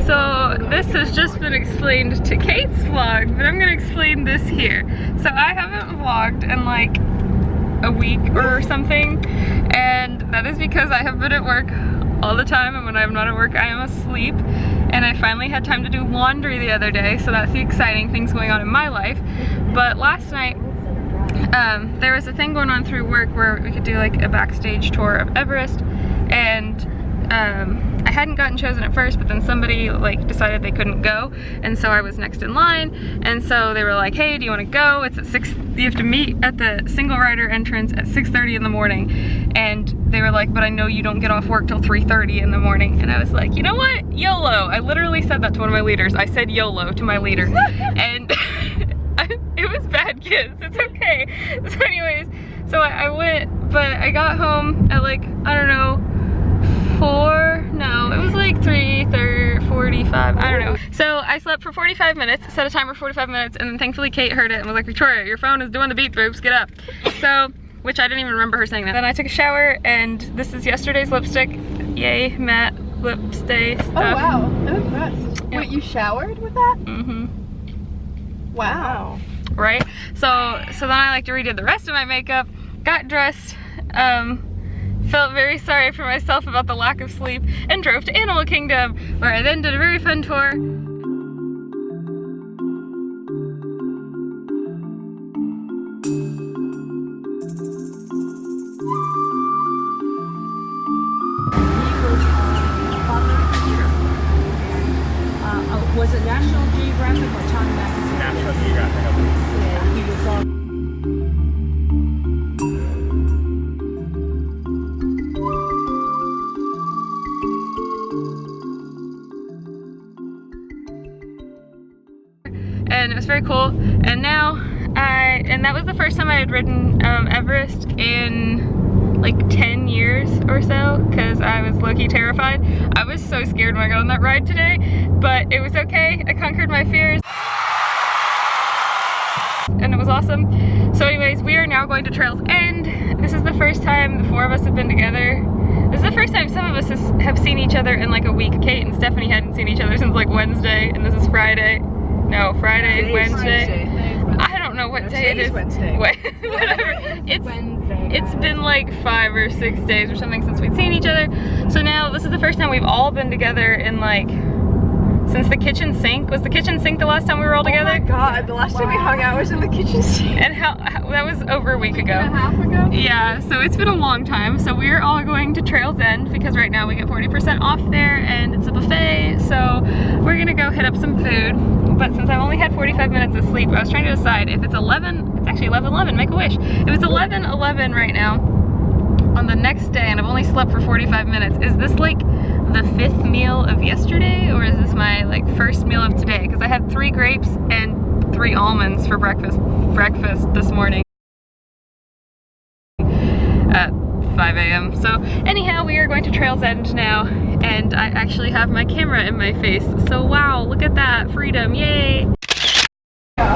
So this has just been explained to Kate's vlog, but I'm gonna explain this here. So I haven't vlogged in like a week or something, and that is because I have been at work all the time, and when I'm not at work I am asleep. And I finally had time to do laundry the other day, so that's the exciting things going on in my life. But last night there was a thing going on through work where we could do like a backstage tour of Everest, and I hadn't gotten chosen at first, but then somebody like decided they couldn't go, and so I was next in line, and so they were like, hey, do you want to go? It's at 6, you have to meet at the single rider entrance at 6:30 in the morning, and they were like, but I know you don't get off work till 3:30 in the morning, and I was like, you know what, YOLO. I literally said that to one of my leaders. I said YOLO to my leader, and it was bad, kids, it's okay. So anyways, so I went, but I got home at like, I don't know, 4, no, it was like 3:45, I don't know. So I slept for 45 minutes, set a timer for 45 minutes, and then thankfully Kate heard it and was like, Victoria, your phone is doing the beep boops, get up. So, which I didn't even remember her saying that. Then I took a shower, and this is yesterday's lipstick. Yay, matte lip stay stuff. Oh wow, I'm impressed. Yep. Wait, you showered with that? Mm-hmm. Wow. Right? So then I like to redid the rest of my makeup, got dressed, felt very sorry for myself about the lack of sleep, and drove to Animal Kingdom, where I then did a very fun tour. Was it National Geographic or Time Magazine? National Geographic. Yeah, he was on. And it was very cool. And now and that was the first time I had ridden Everest in like 10 years or so, because I was low-key terrified. I was so scared when I got on that ride today, but it was okay. I conquered my fears, and it was awesome. So anyways, we are now going to Trail's End. This is the first time the 4 of us have been together. This is the first time some of us have seen each other in like a week. Kate and Stephanie hadn't seen each other since like Wednesday, and this is Friday. No, Friday, Wednesday. I don't know what day it is. Wednesday. Whatever. It's Wednesday. It's been like 5 or 6 days or something since we'd seen each other. So now this is the first time we've all been together in like, since the kitchen sink. Was the kitchen sink the last time we were all together? Oh my god, the last time we hung out was in the kitchen sink. And how that was over a week ago. A half ago? Yeah, so it's been a long time. So we're all going to Trail's End because right now we get 40% off there, and it's a buffet. So we're gonna go hit up some food. But since I've only had 45 minutes of sleep, I was trying to decide if it's 11, it's actually 11:11, make a wish. If it's 11:11 right now on the next day and I've only slept for 45 minutes, is this like the 5th meal of yesterday, or is this my like first meal of today? Because I had 3 grapes and 3 almonds for breakfast this morning at 5 a.m. So anyhow, we are going to Trail's End now, and I actually have my camera in my face. So wow, look at that, freedom, yay!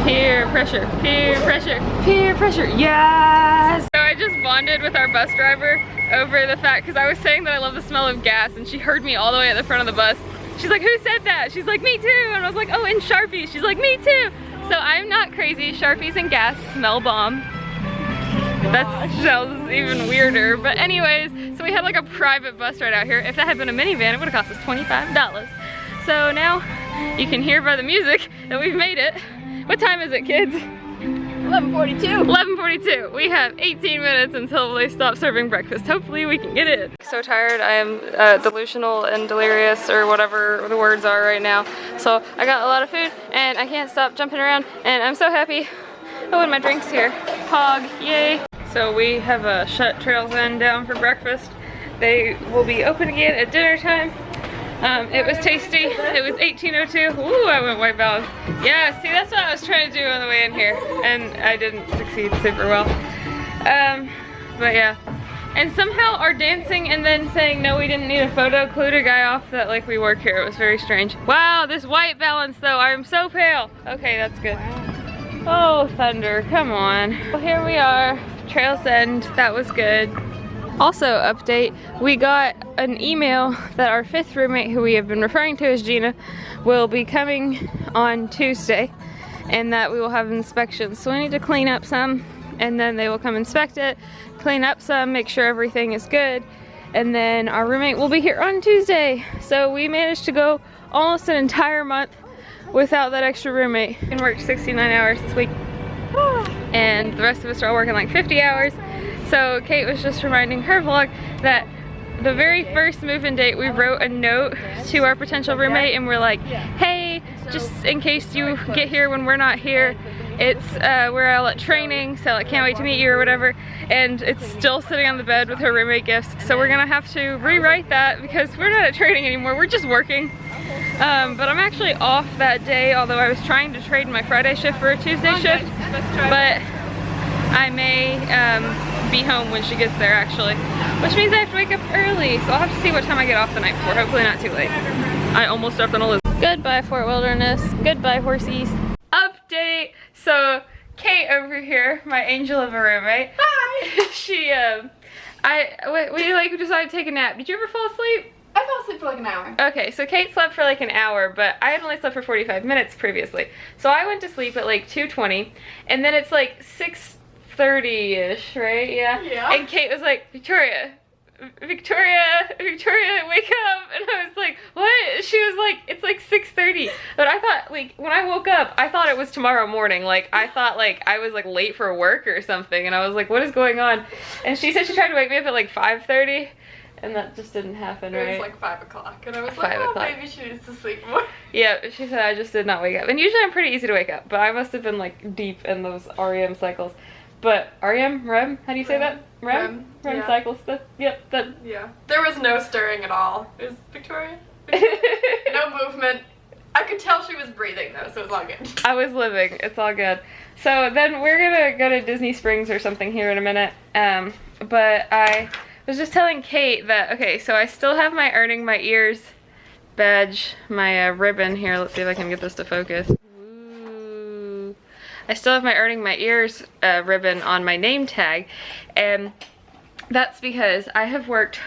Peer pressure, peer pressure, peer pressure, yes! So I just bonded with our bus driver over the fact, because I was saying that I love the smell of gas, and she heard me all the way at the front of the bus. She's like, who said that? She's like, me too! And I was like, oh, and Sharpies. She's like, me too! So I'm not crazy, Sharpies and gas smell bomb. That sounds even weirder, but anyways, so we had like a private bus ride out here. If that had been a minivan, it would have cost us $25. So now you can hear by the music that we've made it. What time is it, kids? 11:42. 11:42. We have 18 minutes until they stop serving breakfast. Hopefully we can get it. So tired. I am delusional and delirious, or whatever the words are right now. So I got a lot of food and I can't stop jumping around, and I'm so happy. Oh, and my drink's here. Hog, yay. So we have shut Trail's End down for breakfast. They will be open again at dinner time. It was tasty. It was 18:02. Ooh, I went white balance. Yeah, see, that's what I was trying to do on the way in here, and I didn't succeed super well. But yeah. And somehow our dancing and then saying no, we didn't need a photo clued a guy off that like we work here. It was very strange. Wow, this white balance though, I'm so pale. Okay, that's good. Oh, thunder, come on. Well, here we are, Trail's End. That was good. Also, update, we got an email that our 5th roommate, who we have been referring to as Gina, will be coming on Tuesday, and that we will have inspections. So we need to clean up some, and then they will come inspect it, clean up some, make sure everything is good, and then our roommate will be here on Tuesday. So we managed to go almost an entire month without that extra roommate. And worked 69 hours this week, and the rest of us are all working like 50 hours. So Kate was just reminding her vlog that the very first move-in date, we wrote a note to our potential roommate and we're like, hey, just in case you get here when we're not here, it's we're all at training, so I can't wait to meet you or whatever. And it's still sitting on the bed with her roommate gifts, so we're gonna have to rewrite that because we're not at training anymore, we're just working. But I'm actually off that day, although I was trying to trade my Friday shift for a Tuesday shift, but I may be home when she gets there actually, which means I have to wake up early, so I'll have to see what time I get off the night before, hopefully not too late. I almost stepped on a lizard. Goodbye Fort Wilderness, goodbye horsies. Update, so Kate over here, my angel of a roommate. Hi! She, we like decided to take a nap. Did you ever fall asleep? I fell asleep for like an hour. Okay, so Kate slept for like an hour, but I had only slept for 45 minutes previously. So I went to sleep at like 2:20, and then it's like 6:30-ish, right? Yeah? Yeah. And Kate was like, Victoria, wake up. And I was like, what? She was like, it's like 6:30. But I thought, like, when I woke up, I thought it was tomorrow morning. Like, I thought, like, I was, like, late for work or something. And I was like, what is going on? And she said she tried to wake me up at, like, 5:30. And that just didn't happen, right? It was like 5 o'clock, and I was 5 like, oh, o'clock. maybe she needs to sleep more. Yeah, she said I just did not wake up. And usually I'm pretty easy to wake up, but I must have been like deep in those REM cycles. But REM? REM? How do you say that? REM yeah. cycles? Yep, that. Yeah. There was no stirring at all. It was Victoria. No movement. I could tell she was breathing though, so it's all good. I was living. It's all good. So then we're gonna go to Disney Springs or something here in a minute. But I was just telling Kate that, okay, so I still have my earning my ears badge, my ribbon here. Let's see if I can get this to focus. Ooh. I still have my earning my ears ribbon on my name tag, and that's because I have worked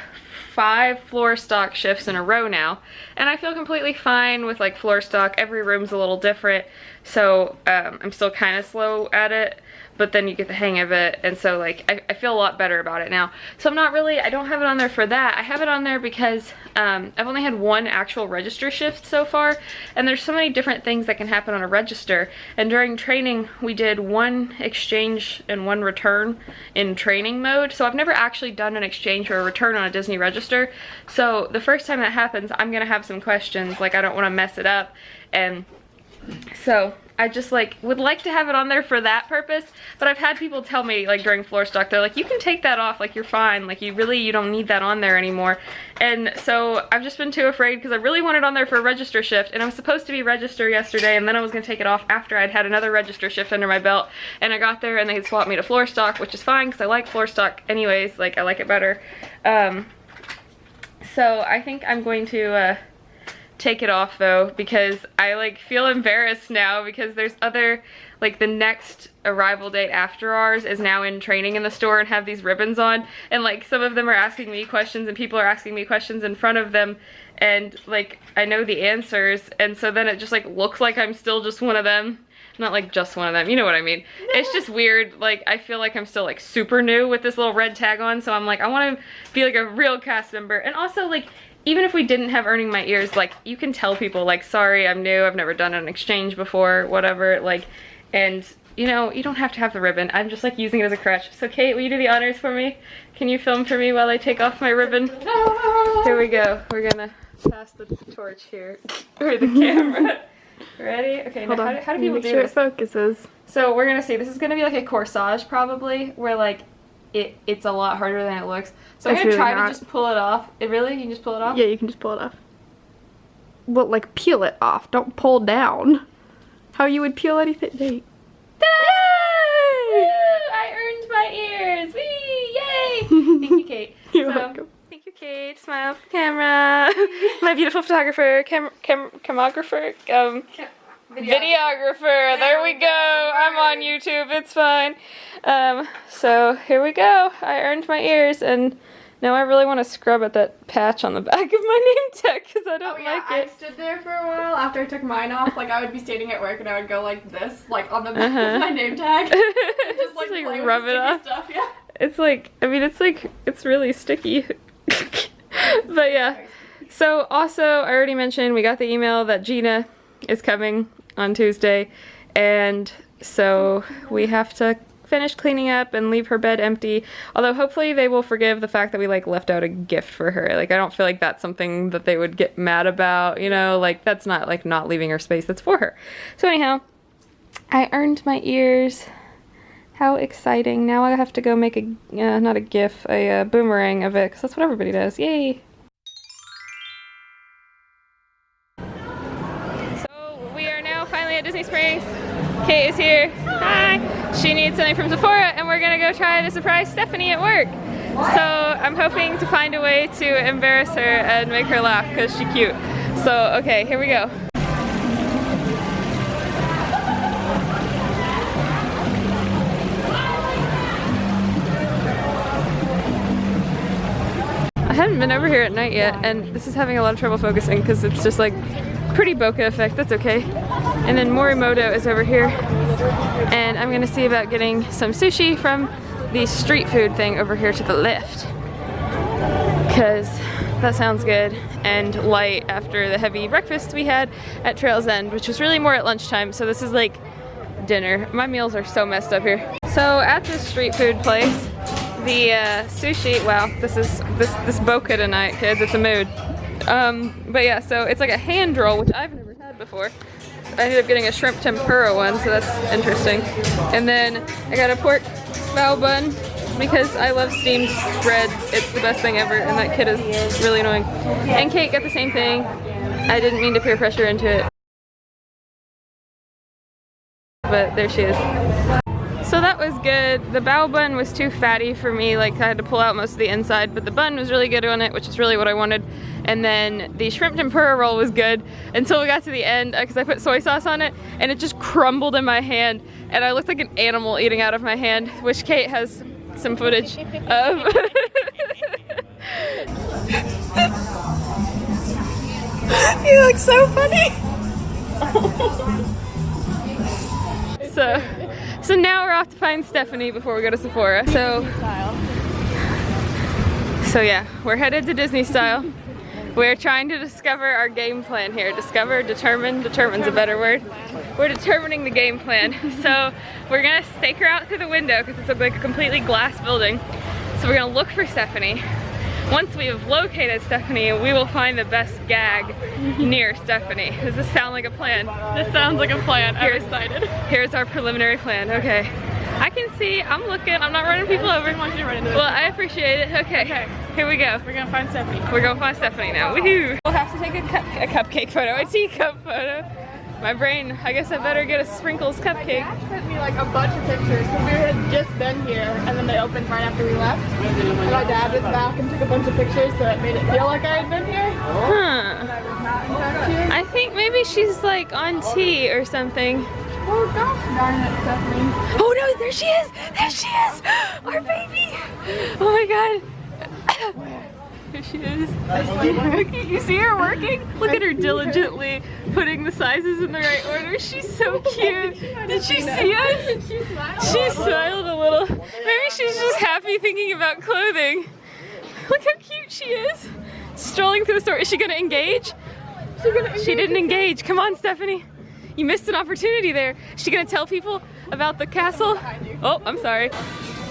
5 floor stock shifts in a row now, and I feel completely fine with like floor stock. Every room's a little different, so I'm still kind of slow at it, but then you get the hang of it, and so like I feel a lot better about it now. So I'm not really, I don't have it on there for that. I have it on there because I've only had 1 actual register shift so far, and there's so many different things that can happen on a register. And during training we did 1 exchange and 1 return in training mode, so I've never actually done an exchange or a return on a Disney register. So the first time that happens, I'm gonna have some questions, like I don't want to mess it up, and so I just like would like to have it on there for that purpose. But I've had people tell me like during floor stock, they're like, you can take that off, like you're fine, like you don't need that on there anymore. And so I've just been too afraid because I really wanted on there for a register shift, and I was supposed to be register yesterday, and then I was gonna take it off after I'd had another register shift under my belt, and I got there and they had swapped me to floor stock, which is fine because I like floor stock anyways, like I like it better. So I think I'm going to take it off though, because I like feel embarrassed now because there's other, like the next arrival date after ours is now in training in the store and have these ribbons on, and like some of them are asking me questions and people are asking me questions in front of them, and like I know the answers, and so then it just like looks like I'm still just one of them. Not like just one of them, you know what I mean. No. It's just weird, like I feel like I'm still like super new with this little red tag on, so I'm like I want to be like a real cast member. And also like even if we didn't have earning my ears, like you can tell people like, sorry, I'm new, I've never done an exchange before, whatever, like, and you know, you don't have to have the ribbon. I'm just like using it as a crutch. So Kate, will you do the honors for me? Can you film for me while I take off my ribbon? Here we go. We're gonna pass the torch here, or the camera. Ready? Okay, now how do people do this? It focuses. So we're gonna see, this is gonna be like a corsage probably, where like it's a lot harder than it looks. So I'm gonna really try not. to just pull it off. You can just pull it off? Yeah, you can just pull it off. Well, like peel it off, don't pull down. How you would peel anything. Yay! I earned my ears! Whee! Yay! Thank you, Kate. You're welcome. Thank you, Kate. Smile for the camera. My beautiful photographer, camographer, videographer. There we go. I'm on YouTube. It's fine. So here we go. I earned my ears, and Now I really want to scrub at that patch on the back of my name tag because I don't like I it. stood there for a while after I took mine off. Like I would be standing at work and I would go like this, like on the back of my name tag. And just like, Like, play with rub the it sticky off. stuff, yeah. It's like, I mean, it's really sticky. But yeah. So also, I already mentioned we got the email that Gina is coming on Tuesday. And so we have to finish cleaning up and leave her bed empty. Although hopefully they will forgive the fact that we like left out a gift for her. Like I don't feel like that's something that they would get mad about, you know, like that's not like not leaving her space, that's for her. So anyhow, I earned my ears. How exciting. Now I have to go make a, not a gif, a boomerang of it, because that's what everybody does. Yay! So we are now finally at Disney Springs. Kate is here. Hi! She needs something from Sephora, and we're gonna go try to surprise Stephanie at work. So I'm hoping to find a way to embarrass her and make her laugh, because she's cute. So, okay, here we go. I haven't been over here at night yet, and this is having a lot of trouble focusing because it's just like pretty bokeh effect. That's okay. And then Morimoto is over here, and I'm gonna see about getting some sushi from the street food thing over here to the left, because that sounds good and light after the heavy breakfast we had at Trail's End, which was really more at lunchtime. So this is like dinner. My meals are so messed up here. So at this street food place, the sushi, wow, this bokeh tonight, kids, it's a mood. But yeah, so it's like a hand roll, which I've never had before. I ended up getting a shrimp tempura one, so that's interesting. And then I got a pork bao bun, because I love steamed bread. It's the best thing ever, and that kid is really annoying. And Kate got the same thing. I didn't mean to peer pressure into it, but there she is. So that was good. The bao bun was too fatty for me, like I had to pull out most of the inside, but the bun was really good on it, which is really what I wanted. And then the shrimp tempura roll was good until we got to the end, because I put soy sauce on it and it just crumbled in my hand and I looked like an animal eating out of my hand, which Kate has some footage of. You look so funny. So now we're off to find Stephanie before we go to Sephora. So yeah, we're headed to Disney Style. We're trying to discover our game plan here. Determine's a better word. We're determining the game plan. So we're gonna stake her out through the window because it's like a completely glass building. So we're gonna look for Stephanie. Once we have located Stephanie, we will find the best gag near Stephanie. Does this sound like a plan? This sounds like a plan. I'm excited. Here's our preliminary plan. Okay. I can see, I'm looking, I'm not running people over. I want you to run into this. Well, I appreciate it. Okay. Here we go. We're gonna find Stephanie. We're gonna find Stephanie now. Woohoo! We'll have to take a cupcake photo, a teacup photo. My brain, I guess I better get a sprinkles cupcake. My dad sent me like a bunch of pictures because we had just been here and then they opened right after we left. And my dad was back and took a bunch of pictures so it made it feel like I had been here. Huh. And I was not in fact here. I think maybe she's like on tea or something. Oh gosh darn it, Stephanie. Oh no, there she is! There she is! Our baby! Oh my god. There she is. You see her working? Look at her diligently putting the sizes in the right order. She's so cute. Did she see us? She smiled a little. Maybe she's just happy thinking about clothing. Look how cute she is. Strolling through the store. Is she gonna engage? She didn't engage. Come on, Stephanie. You missed an opportunity there. Is she gonna tell people about the castle? Oh, I'm sorry.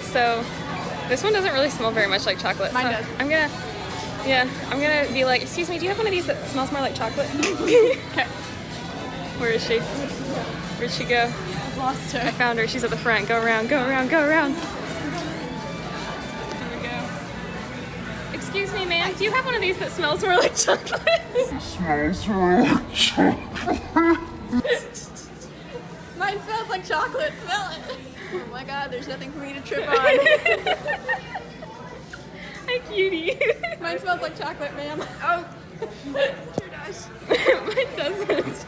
So, this one doesn't really smell very much like chocolate. Mine so does. I'm gonna be like, excuse me, do you have one of these that smells more like chocolate? Okay. Where is she? Where'd she go? I've lost her. I found her. She's at the front. Go around, go around, go around. Here we go. Excuse me, ma'am, do you have one of these that smells more like chocolate? Smells like chocolate. Mine smells like chocolate. Smell it. Oh my god, there's nothing for me to trip on. Hi, cutie. Mine smells like chocolate, ma'am. Oh. Sure does. Mine doesn't.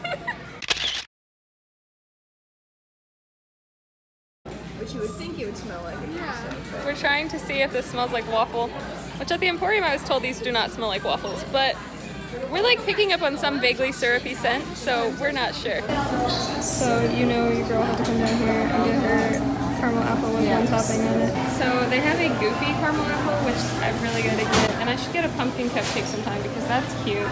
Which you would think it would smell like. We're trying to see if this smells like waffle. which at the Emporium I was told these do not smell like waffles, but we're like picking up on some vaguely syrupy scent, so we're not sure. So you know your girl had to come down here and get her caramel apple with one topping on it. So they have a goofy caramel apple, which I'm really gonna get, and I should get a pumpkin cupcake sometime because that's cute.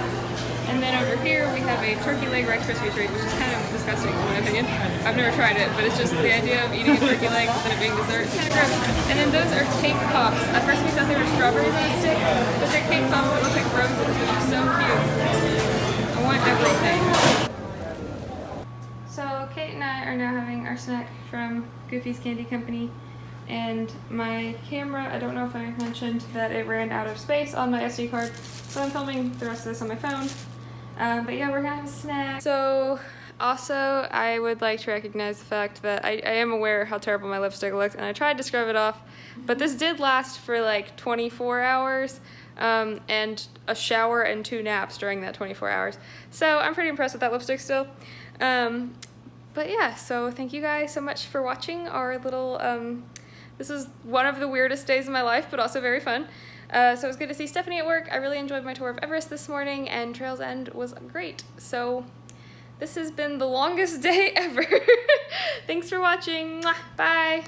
And then over here we have a turkey leg Rice Krispie treat, which is kind of disgusting in my opinion. I've never tried it, but it's just the idea of eating a turkey leg and it being dessert. It's kind of gross. And then those are cake pops. At first we thought they were strawberries on a stick, but they're cake pops that look like roses, which are so cute. I want everything. So Kate and I are now having our snack from Goofy's Candy Company. And my camera, I don't know if I mentioned that it ran out of space on my SD card, so I'm filming the rest of this on my phone. But yeah, we're gonna have a snack. So also, I would like to recognize the fact that I am aware how terrible my lipstick looks, and I tried to scrub it off, but this did last for like 24 hours, and a shower and 2 naps during that 24 hours. So I'm pretty impressed with that lipstick still. But yeah, so thank you guys so much for watching our little, this was one of the weirdest days of my life, but also very fun. So it was good to see Stephanie at work. I really enjoyed my tour of Everest this morning, and Trails End was great. So this has been the longest day ever. Thanks for watching. Bye.